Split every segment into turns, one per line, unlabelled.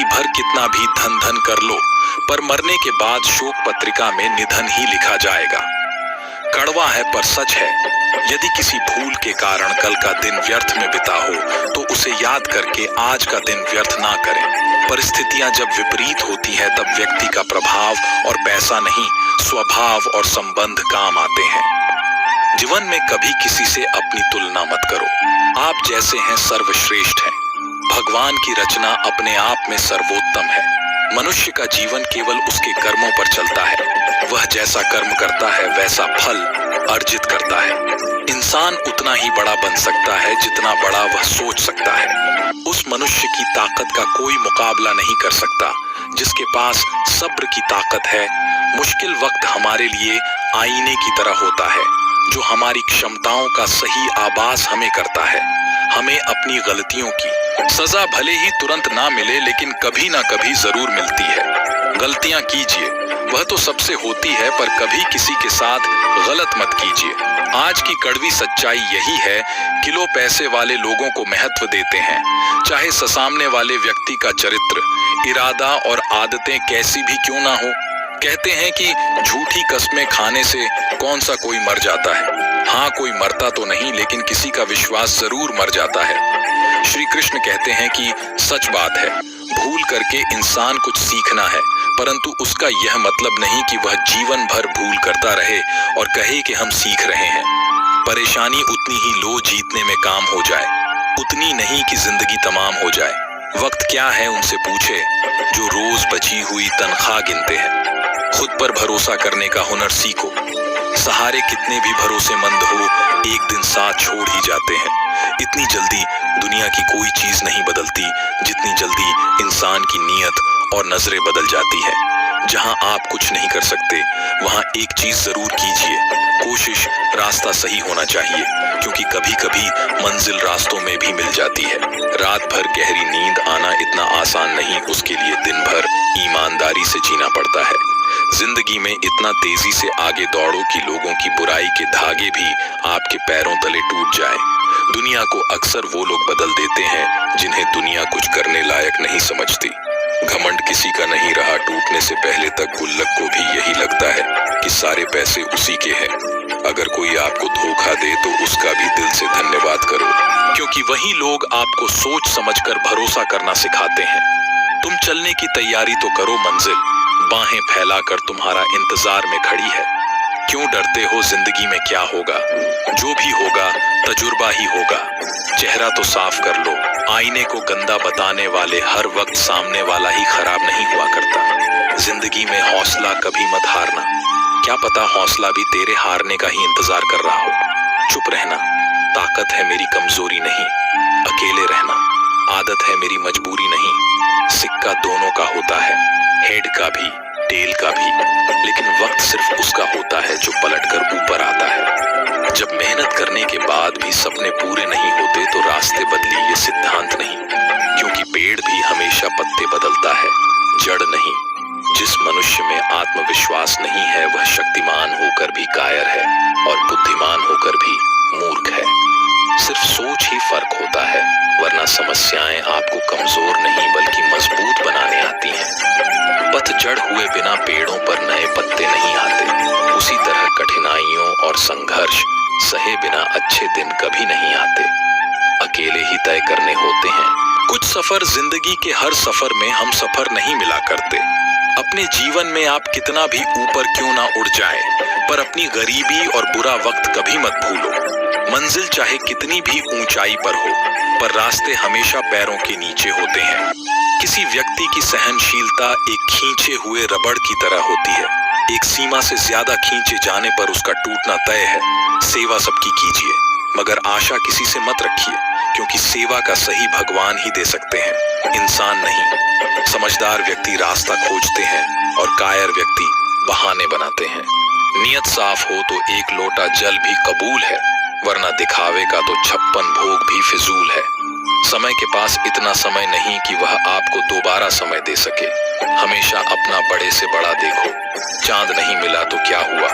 जिंदगी भर कितना भी धन धन कर लो, पर मरने के बाद शोक पत्रिका में निधन ही लिखा जाएगा। कड़वा है पर सच है, यदि किसी भूल के कारण कल का दिन व्यर्थ में बिता हो तो उसे याद करके आज का दिन व्यर्थ ना करें। परिस्थितियां जब विपरीत होती है तब व्यक्ति का प्रभाव और पैसा नहीं, स्वभाव और संबंध काम आते हैं। जीवन में कभी किसी से अपनी तुलना मत करो, आप जैसे हैं सर्वश्रेष्ठ हैं। भगवान की रचना अपने आप में सर्वोत्तम है। मनुष्य का जीवन केवल उसके कर्मों पर चलता है, वह जैसा कर्म करता है वैसा फल अर्जित करता है। इंसान उतना ही बड़ा बन सकता है जितना बड़ा वह सोच सकता है। उस मनुष्य की ताकत का कोई मुकाबला नहीं कर सकता जिसके पास सब्र की ताकत है। मुश्किल वक्त हमारे लिए आईने की तरह होता है जो हमारी क्षमताओं का सही आभास हमें करता है। हमें अपनी गलतियों की सजा भले ही तुरंत ना मिले लेकिन कभी ना कभी जरूर मिलती है। गलतियां कीजिए, वह तो सबसे होती है, पर कभी किसी के साथ गलत मत कीजिए। आज की कड़वी सच्चाई यही है कि लोग पैसे वाले लोगों को महत्व देते हैं, चाहे सामने वाले व्यक्ति का चरित्र, इरादा और आदतें कैसी भी क्यों ना हो। कहते हैं कि झूठी कस्में खाने से कौन सा कोई मर जाता है। हाँ, कोई मरता तो नहीं लेकिन किसी का विश्वास जरूर मर जाता है। श्री कृष्ण कहते हैं कि सच बात है, भूल करके इंसान कुछ सीखना है, परंतु उसका यह मतलब नहीं कि वह जीवन भर भूल करता रहे और कहे कि हम सीख रहे हैं। परेशानी उतनी ही लो जीतने में काम हो जाए, उतनी नहीं कि जिंदगी तमाम हो जाए। वक्त क्या है उनसे पूछे जो रोज बची हुई तनख्वाह गिनते हैं। खुद पर भरोसा करने का हुनर सीखो। सहारे कितने भी भरोसेमंद हो, एक दिन साथ छोड़ ही जाते हैं। इतनी जल्दी दुनिया की कोई चीज नहीं बदलती जितनी जल्दी इंसान की नीयत और नजरें बदल जाती है। जहां आप कुछ नहीं कर सकते वहां एक चीज जरूर कीजिए, कोशिश रास्ता सही होना चाहिए, क्योंकि कभी कभी मंजिल रास्तों में भी मिल जाती है। रात भर गहरी नींद आना इतना आसान नहीं, उसके लिए दिन भर ईमानदारी से जीना पड़ता है। जिंदगी में इतना तेजी से आगे दौड़ो कि लोगों की बुराई के धागे भी आपके पैरों तले टूट जाए। दुनिया को अक्सर वो लोग बदल देते हैं जिन्हें दुनिया कुछ करने लायक नहीं समझती। घमंड किसी का नहीं रहा टूटने से पहले तक गुल्लक को भी यही लगता है कि सारे पैसे उसी के हैं। अगर कोई आपको धोखा दे तो उसका भी दिल से धन्यवाद करो, क्योंकि वही लोग आपको सोच समझकर भरोसा करना सिखाते हैं। तुम चलने की तैयारी तो करो, मंजिल बाहें फैलाकर तुम्हारा इंतजार में खड़ी है। क्यों डरते हो, जिंदगी में क्या होगा? जो भी होगा तजुर्बा ही होगा। चेहरा तो साफ कर लो, आईने को गंदा बताने वाले हर वक्त सामने वाला ही खराब नहीं हुआ करता। जिंदगी में हौसला कभी मत हारना, क्या पता हौसला भी तेरे हारने का ही इंतजार कर रहा हो। चुप रहना ताकत है मेरी कमजोरी नहीं, अकेले रहना आदत है मेरी मजबूरी नहीं। सिक्का दोनों का होता है, हेड का भी टेल का भी, लेकिन वक्त सिर्फ उसका होता है जो पलटकर ऊपर आता है। जब मेहनत करने के बाद भी सपने पूरे नहीं होते तो रास्ते बदली ये सिद्धांत नहीं, क्योंकि पेड़ भी हमेशा पत्ते बदलता है, जड़ नहीं। जिस मनुष्य में आत्मविश्वास नहीं है वह शक्तिमान होकर भी कायर है और बुद्धिमान होकर भी मूर्ख है। सिर्फ सोच ही फर्क होता है, वरना समस्याएं आपको कमजोर नहीं बल्कि मजबूत बनाने आती हैं। पतझड़ हुए बिना पेड़ों पर नए पत्ते नहीं आते, उसी तरह कठिनाइयों और संघर्ष सहे बिना अच्छे दिन कभी नहीं आते। अकेले ही तय करने होते हैं। कुछ सफर जिंदगी के हर सफर में हम सफर नहीं मिला करते। अपने जीवन में आप कितना भी ऊपर क्यों ना उड़ जाएं, पर अपनी गरीबी और बुरा वक्त कभी मत भूलो। मंजिल चाहे कितनी भी ऊंचाई पर हो, पर रास्ते हमेशा पैरों के नीचे होते हैं। किसी व्यक्ति की सहनशीलता एक खींचे हुए रबड़ की तरह होती है। एक सीमा से ज्यादा खींचे जाने पर उसका टूटना तय है। सेवा सबकी कीजिए, मगर आशा किसी से मत रखिए, क्योंकि सेवा का सही भगवान ही दे सकते हैं, इंसान नहीं। समझदार व्यक्ति रास्ता खोजते हैं और कायर व्यक्ति बहाने बनाते हैं। नियत साफ हो तो एक लोटा जल भी कबूल है, वरना दिखावे का तो 56 भोग भी फिजूल है। समय के पास इतना समय नहीं कि वह आपको दोबारा समय दे सके। हमेशा अपना बड़े से बड़ा देखो। चांद नहीं मिला तो क्या हुआ,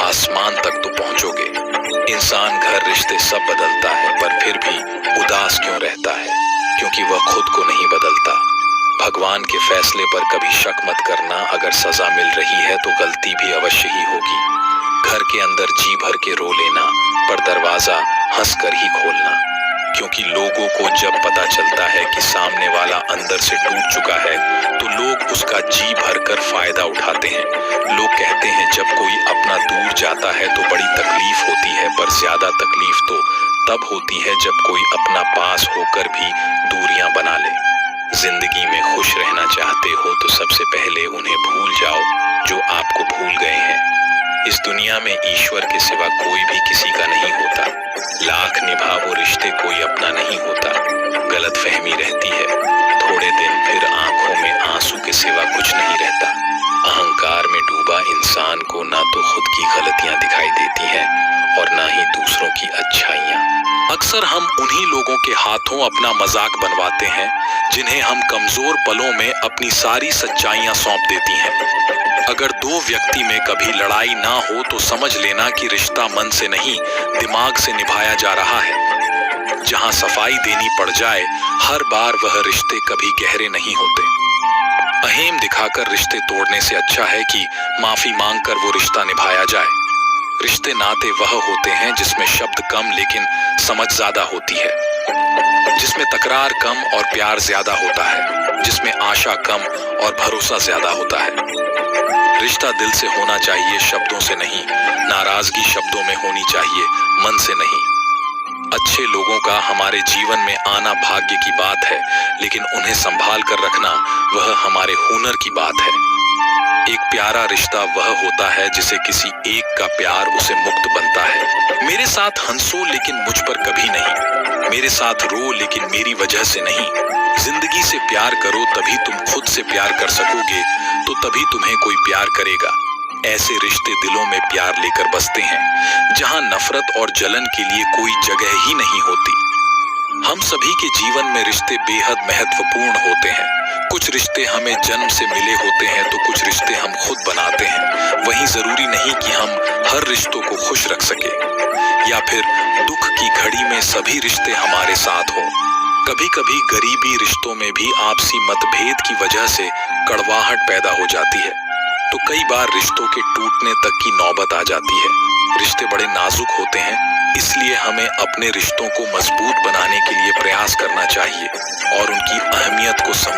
आसमान तक तो पहुंचोगे। इंसान, घर, रिश्ते सब बदलता है, पर फिर भी उदास क्यों रहता है? क्योंकि वह खुद को नहीं बदलता। भगवान के फैसले पर कभी शक मत करना। अगर सजा मिल रही है तो गलती भी अवश्य ही होगी। घर के अंदर जी भर के रो लेना, पर दरवाजा हंसकर ही खोलना, क्योंकि लोगों को जब पता चलता है कि सामने वाला अंदर से टूट चुका है तो लोग उसका जी भरकर फायदा उठाते हैं। लोग कहते हैं जब कोई अपना दूर जाता है तो बड़ी तकलीफ होती है, पर ज्यादा तकलीफ तो तब होती है जब कोई अपना पास होकर भी दूरियां बना ले। जिंदगी में खुश रहना चाहते हो तो सबसे पहले उन्हें भूल जाओ जो आपको भूल गए हैं। इस दुनिया में ईश्वर के सिवा कोई भी किसी का नहीं होता। लाख निभावो रिश्ते कोई अपना नहीं होता। गलतफहमी रहती है थोड़े दिन, फिर आंखों में आंसू के सिवा कुछ नहीं रहता। अहंकार में डूबा इंसान को ना तो खुद की गलतियां दिखाई देती हैं और ना ही दूसरों की अच्छाइयां। अक्सर हम उन्हीं लोगों के हाथों अपना मजाक बनवाते हैं जिन्हें हम कमजोर पलों में अपनी सारी सच्चाइयां सौंप देती हैं। अगर दो व्यक्ति में कभी लड़ाई ना हो तो समझ लेना कि रिश्ता मन से नहीं, दिमाग से निभाया जा रहा है। जहां सफाई देनी पड़ जाए हर बार, वह रिश्ते कभी गहरे नहीं होते। अहेम दिखाकर रिश्ते तोड़ने से अच्छा है कि माफी मांगकर वो रिश्ता निभाया जाए। रिश्ते नाते वह होते हैं जिसमें शब्द कम लेकिन समझ ज्यादा होती है, जिसमें तकरार कम और प्यार ज्यादा होता है, जिसमें आशा कम और भरोसा ज्यादा होता है। रिश्ता दिल से होना चाहिए, शब्दों से नहीं। नाराजगी शब्दों में होनी चाहिए, मन से नहीं। अच्छे लोगों का हमारे जीवन में आना भाग्य की बात है, लेकिन उन्हें संभाल कर रखना वह हमारे हुनर की बात है। एक प्यारा रिश्ता वह होता है जिसे किसी एक का प्यार उसे मुक्त बनता है। मेरे साथ हंसो लेकिन मुझ पर कभी नहीं, मेरे साथ रो लेकिन मेरी वजह से नहीं। जिंदगी से प्यार करो तभी तुम खुद से प्यार कर सकोगे, तो तभी तुम्हें कोई प्यार करेगा। ऐसे रिश्ते दिलों में प्यार लेकर बसते हैं जहां नफरत और जलन के लिए कोई जगह ही नहीं होती। हम सभी के जीवन में रिश्ते बेहद महत्वपूर्ण होते हैं। कुछ रिश्ते हमें जन्म से मिले होते हैं तो कुछ रिश्ते हम खुद बनाते हैं। वहीं जरूरी नहीं कि हम हर रिश्तों को खुश रख सके या फिर दुख की घड़ी में सभी रिश्ते हमारे साथ हो। कभी कभी गरीबी रिश्तों में भी आपसी मतभेद की वजह से कड़वाहट पैदा हो जाती है, तो कई बार रिश्तों के टूटने तक की नौबत आ जाती है। रिश्ते बड़े नाजुक होते हैं, इसलिए हमें अपने रिश्तों को मजबूत बनाने के लिए प्रयास करना चाहिए और उनकी अहमियत को समझ